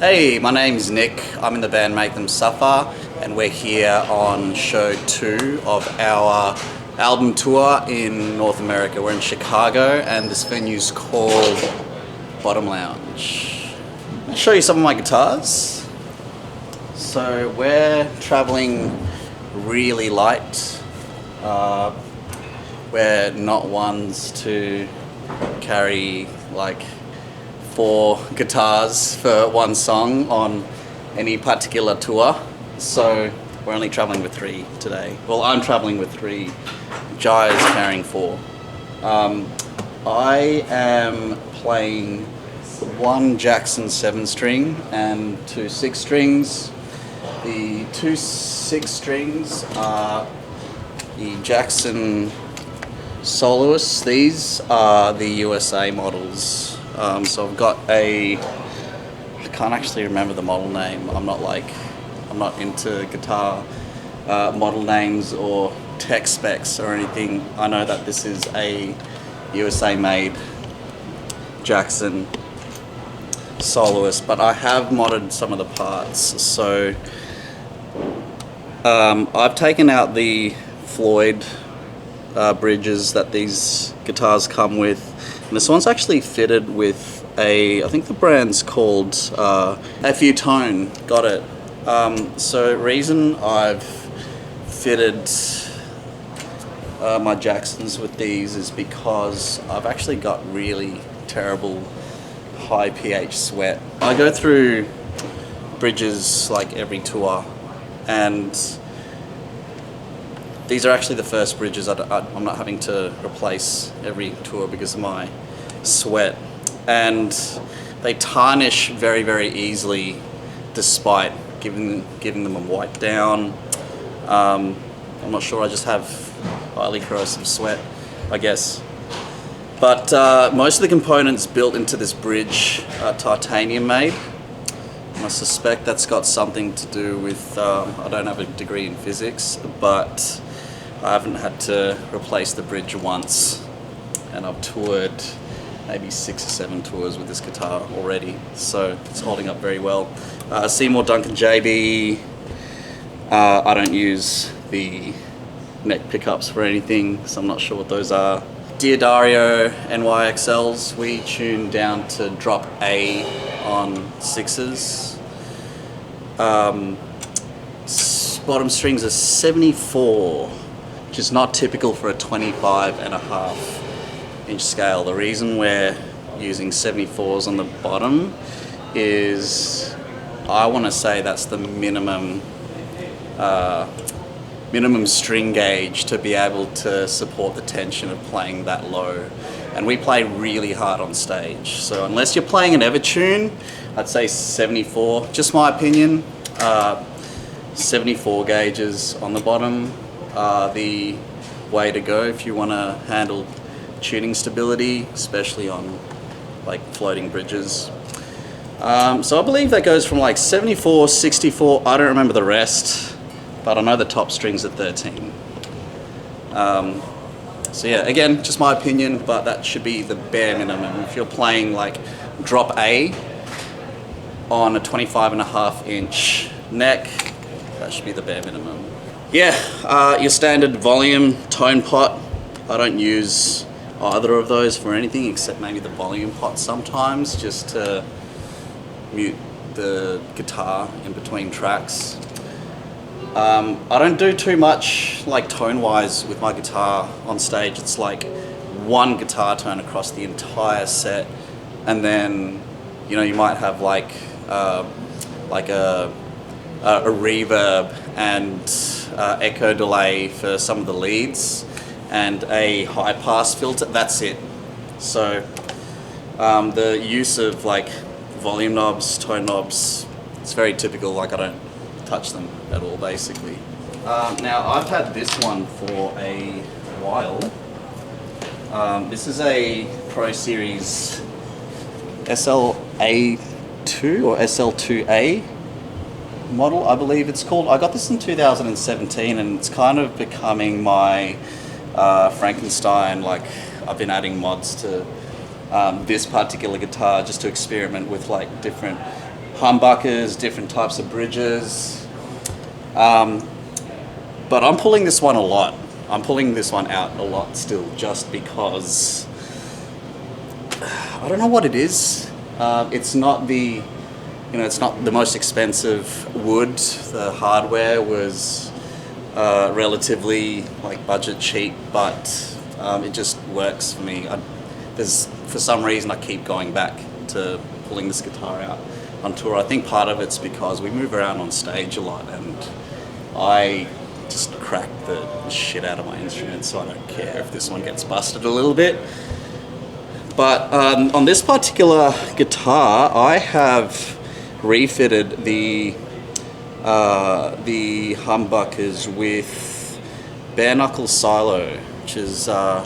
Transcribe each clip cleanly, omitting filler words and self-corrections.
Hey, my name's Nick. I'm in the band Make Them Suffer, and we're here on show 2 of our album tour in North America. We're in Chicago, and this venue's called Bottom Lounge. I'll show you some of my guitars. So we're traveling really light. We're not ones to carry like 4 guitars for one song on any particular tour, so we're only traveling with 3 today. Well, I'm traveling with 3, Jai is carrying 4. I am playing 1 Jackson 7-string and 2 6-strings. The 2 6-strings are the Jackson Soloists. These are the USA models. So I've got I can't actually remember the model name. I'm not into guitar model names or tech specs or anything. I know that this is a USA made Jackson Soloist, but I have modded some of the parts. So I've taken out the Floyd bridges that these guitars come with. And this one's actually fitted with I think the brand's called FU Tone, got it. So reason I've fitted my Jacksons with these is because I've actually got really terrible high pH sweat. I go through bridges like every tour, and these are actually the first bridges I'm not having to replace every tour because of my sweat, and they tarnish very, very easily despite giving them a wipe down. I'm not sure, I just have highly corrosive sweat, I guess. But most of the components built into this bridge are titanium made. And I suspect that's got something to do with, I don't have a degree in physics, but I haven't had to replace the bridge once, and I've toured maybe 6 or 7 tours with this guitar already, so it's holding up very well. Seymour Duncan JB, I don't use the neck pickups for anything, so I'm not sure what those are. Diodario NYXLs, we tune down to drop A on 6s. Bottom strings are 74, which is not typical for a 25.5-inch scale. The reason we're using 74s on the bottom is I want to say that's the minimum string gauge to be able to support the tension of playing that low. And we play really hard on stage. So unless you're playing an Evertune, I'd say 74, just my opinion. 74 gauges on the bottom are the way to go if you want to handle tuning stability, especially on like floating bridges. So I believe that goes from like 74, 64, I don't remember the rest, but I know the top strings are 13. So yeah, again, just my opinion, but that should be the bare minimum. If you're playing like drop A on a 25.5-inch neck, that should be the bare minimum. Yeah, your standard volume tone pot. I don't use either of those for anything except maybe the volume pot sometimes, just to mute the guitar in between tracks. I don't do too much like tone-wise with my guitar on stage. It's like one guitar tone across the entire set, and then you might have like a reverb and echo delay for some of the leads and a high pass filter. That's it. So the use of like volume knobs, tone knobs, it's very typical. Like I don't touch them at all basically. Now I've had this one for a while. This is a Pro Series SLA2 or SL2A model, I believe it's called. I got this in 2017, and it's kind of becoming my Frankenstein. Like I've been adding mods to this particular guitar just to experiment with like different humbuckers, different types of bridges. But I'm pulling this one a lot. I'm pulling this one out a lot still, just because I don't know what it is. It's not the, it's not the most expensive wood. The hardware was relatively like budget cheap, but it just works for me. For some reason I keep going back to pulling this guitar out on tour. I think part of it's because we move around on stage a lot, and I just crack the shit out of my instrument, so I don't care if this one gets busted a little bit. But on this particular guitar, I have refitted the humbuckers with bare knuckle silo, which is a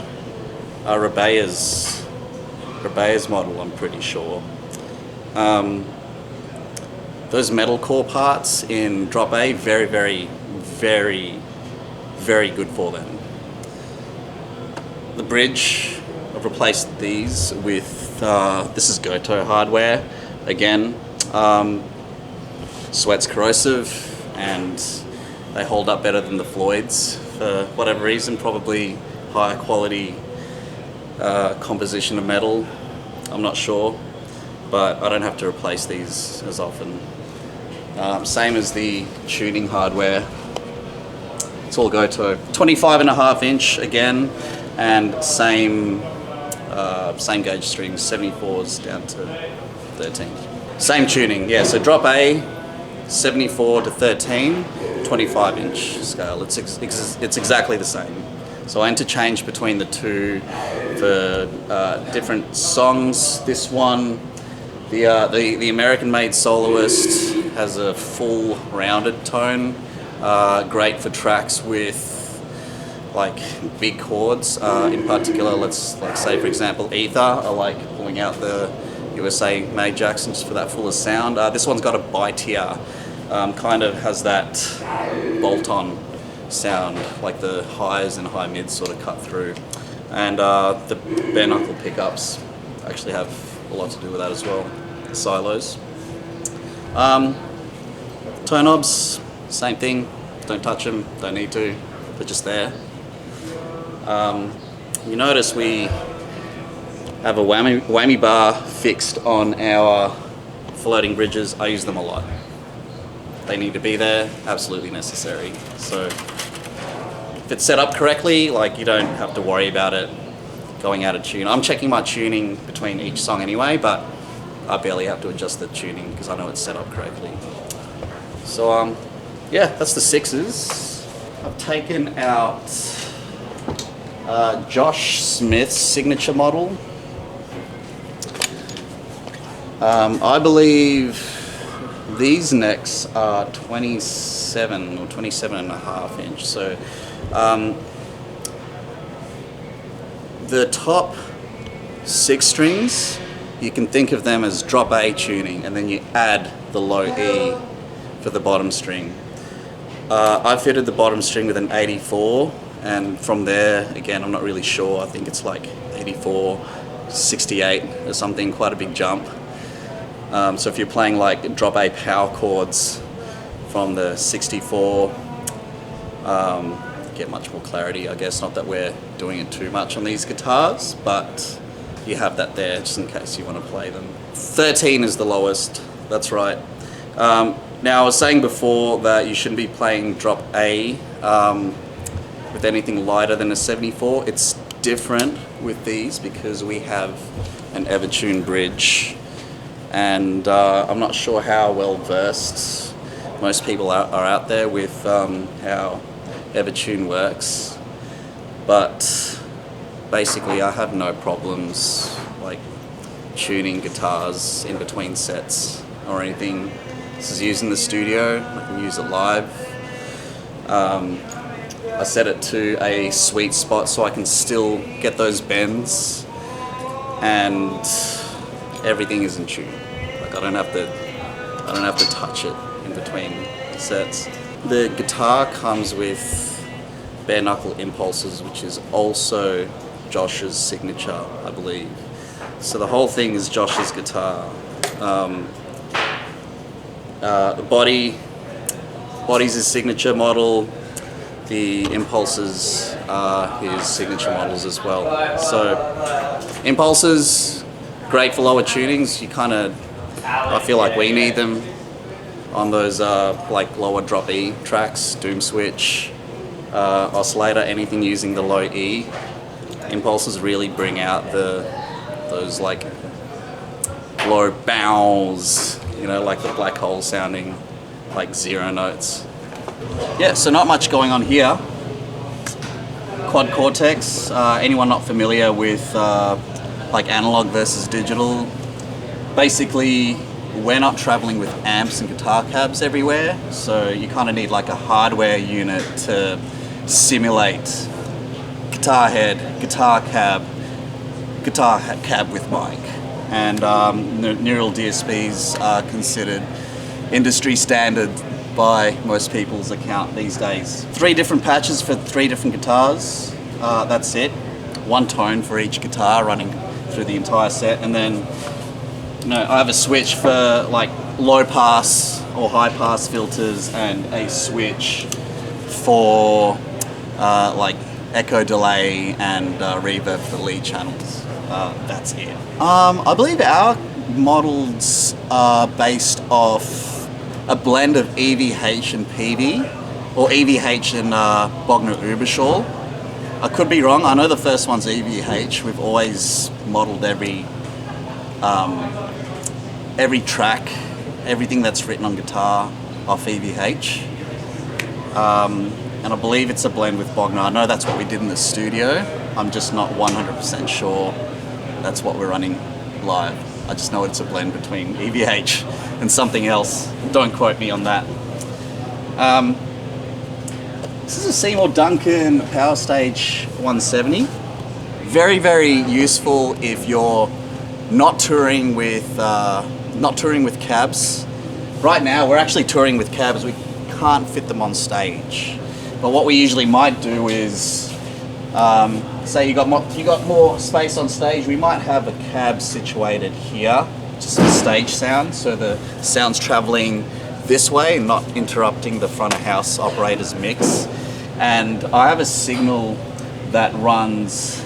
Rebea's model, I'm pretty sure. Those metalcore parts in drop A, very, very, very, very good for them. The bridge, I've replaced these with, this is Goto hardware again. Sweat's corrosive, and they hold up better than the Floyds for whatever reason, probably higher quality composition of metal, I'm not sure, but I don't have to replace these as often. Same as the tuning hardware, it's all Goto. 25.5 inch again, and same gauge strings, 74s down to 13. Same tuning, yeah, so drop A, 74 to 13, 25 inch scale. It's exactly the same. So I interchange between the two for different songs. This one, the American-made soloist has a full rounded tone, great for tracks with like big chords. In particular, let's say for example Ether. I like pulling out the USA made Jacksons for that fuller sound. This one's got a bitier, kind of has that bolt-on sound, like the highs and high mids sort of cut through. And the bare knuckle pickups actually have a lot to do with that as well, the silos. Toe knobs, same thing, don't touch them, don't need to, they're just there. You notice we have a whammy bar fixed on our floating bridges. I use them a lot. They need to be there, absolutely necessary. So if it's set up correctly, like, you don't have to worry about it going out of tune. I'm checking my tuning between each song anyway, but I barely have to adjust the tuning because I know it's set up correctly. So yeah, that's the sixes. I've taken out Josh Smith's signature model. I believe these necks are 27 or 27.5 inch. So the top 6 strings, you can think of them as drop A tuning, and then you add the low E for the bottom string. I fitted the bottom string with an 84, and from there, again, I'm not really sure, I think it's like 84, 68 or something, quite a big jump. So if you're playing like drop A power chords from the 64, get much more clarity, I guess. Not that we're doing it too much on these guitars, but you have that there just in case you want to play them. 13 is the lowest, that's right. Now I was saying before that you shouldn't be playing drop A with anything lighter than a 74. It's different with these because we have an Evertune bridge, and I'm not sure how well versed most people are out there with how Evertune works, but basically I have no problems like tuning guitars in between sets or anything. This is used in the studio, I can use it live. I set it to a sweet spot so I can still get those bends and everything is in tune. Like I don't have to touch it in between sets. The guitar comes with bare knuckle impulses, which is also Josh's signature, I believe. So the whole thing is Josh's guitar. The body's his signature model. The impulses are his signature models as well. So impulses, great for lower tunings. I feel like we need them on those like lower drop E tracks, Doom Switch, oscillator, anything using the low E. Impulses really bring out those like low bows, you know, like the black hole sounding like zero notes. Yeah, so not much going on here. Quad Cortex, anyone not familiar with like analog versus digital, basically we're not traveling with amps and guitar cabs everywhere, so you kind of need like a hardware unit to simulate guitar head, guitar cab with mic. And neural DSPs are considered industry standard by most people's account these days. 3 different patches for 3 different guitars, that's it. 1 tone for each guitar running through the entire set, and then I have a switch for like low pass or high pass filters and a switch for like echo delay and reverb for the lead channels. That's it. I believe our models are based off a blend of EVH and PV, or EVH and Bogner Uberschall. I could be wrong. I know the first one's EVH. We've always modeled every track, everything that's written on guitar off EVH. And I believe it's a blend with Bogner. I know that's what we did in the studio. I'm just not 100% sure that's what we're running live. I just know it's a blend between EVH and something else. Don't quote me on that. This is a Seymour Duncan Power Stage 170. Very, very useful if you're not touring with cabs. Right now, we're actually touring with cabs. We can't fit them on stage. But what we usually might do is, say you got more space on stage, we might have a cab situated here, just a stage sound, so the sound's traveling this way, not interrupting the front of house operator's mix. And I have a signal that runs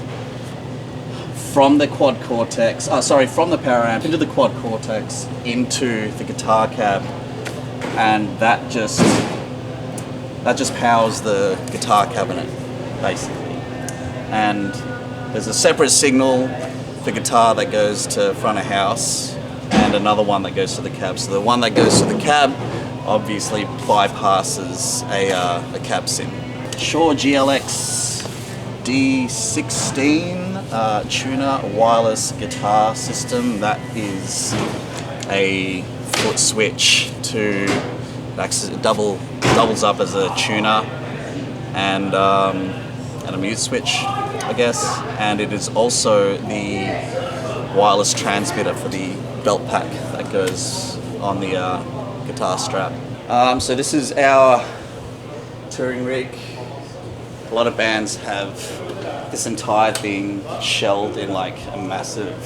from the quad cortex, from the power amp into the quad cortex into the guitar cab, and that just powers the guitar cabinet, basically. And there's a separate signal for guitar that goes to front of house and another one that goes to the cab. So the one that goes to the cab obviously bypasses a cab sim. Shure GLX D16 tuner wireless guitar system. That is a foot switch to doubles up as a tuner and a mute switch, I guess, and it is also the wireless transmitter for the belt pack that goes on the guitar strap. So this is our touring rig. A lot of bands have this entire thing shelled in like a massive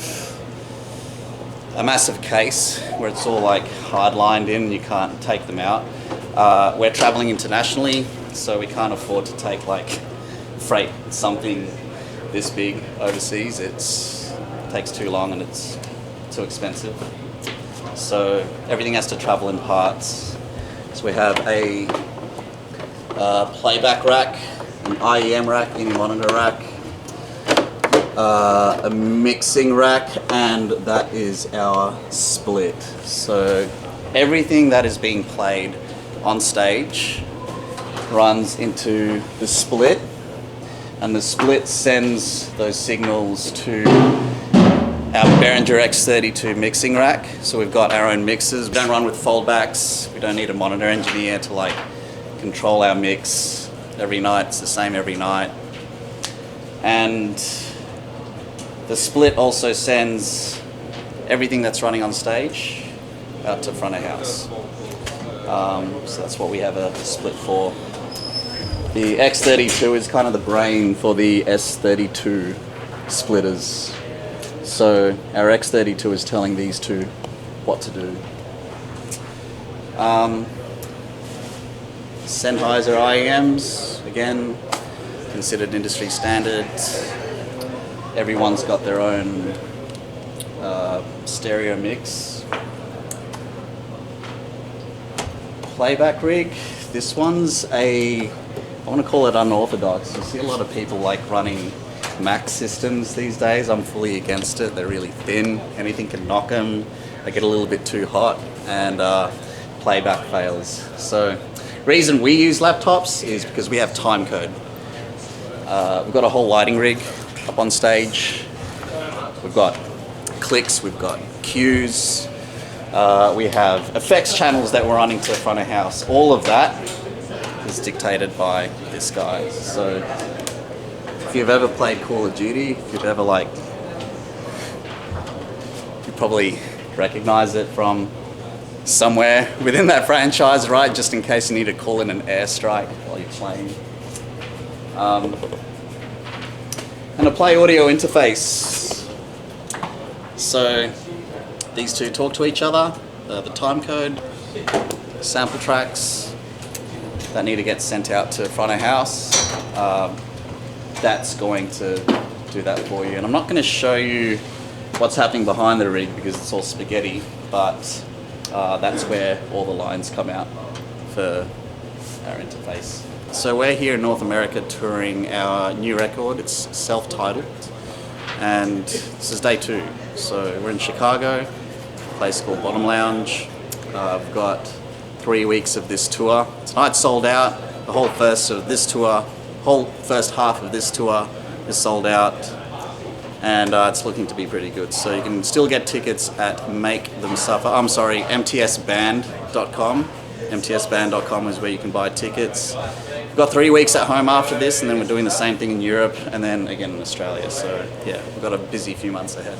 case where it's all like hard lined in, you can't take them out. We're traveling internationally, so we can't afford to take like freight something this big overseas. It takes too long and it's too expensive. So everything has to travel in parts. So we have a playback rack, an IEM rack, any monitor rack, a mixing rack, and that is our split. So everything that is being played on stage runs into the split, and the split sends those signals to our Behringer X32 mixing rack. So we've got our own mixers. We don't run with foldbacks. We don't need a monitor engineer to like control our mix every night. It's the same every night. And the split also sends everything that's running on stage out to front of house. So that's what we have a split for. The X32 is kind of the brain for the S32 splitters. So our X32 is telling these two what to do. Sennheiser IEMs, again, considered industry standard. Everyone's got their own stereo mix. Playback rig. This one's I want to call it unorthodox. You see a lot of people like running Mac systems these days. I'm fully against it. They're really thin. Anything can knock them. They get a little bit too hot and playback fails. So reason we use laptops is because we have time code. We've got a whole lighting rig up on stage. We've got clicks, we've got cues, we have effects channels that we're running to the front of house. All of that is dictated by this guy. So if you've ever played Call of Duty, if you've ever you probably recognize it from somewhere within that franchise, right? Just in case you need to call in an airstrike while you're playing. And a play audio interface. So these two talk to each other, the time code, sample tracks that need to get sent out to front of house. That's going to do that for you. And I'm not going to show you what's happening behind the rig because it's all spaghetti, but that's where all the lines come out for our interface. So we're here in North America touring our new record. It's self-titled, and this is day 2. So we're in Chicago, a place called Bottom Lounge. I've got 3 weeks of this tour. Tonight's sold out. The whole first half of this tour is sold out, and it's looking to be pretty good. So you can still get tickets at mtsband.com. mtsband.com is where you can buy tickets. We've got 3 weeks at home after this, and then we're doing the same thing in Europe, and then again in Australia. So yeah, we've got a busy few months ahead.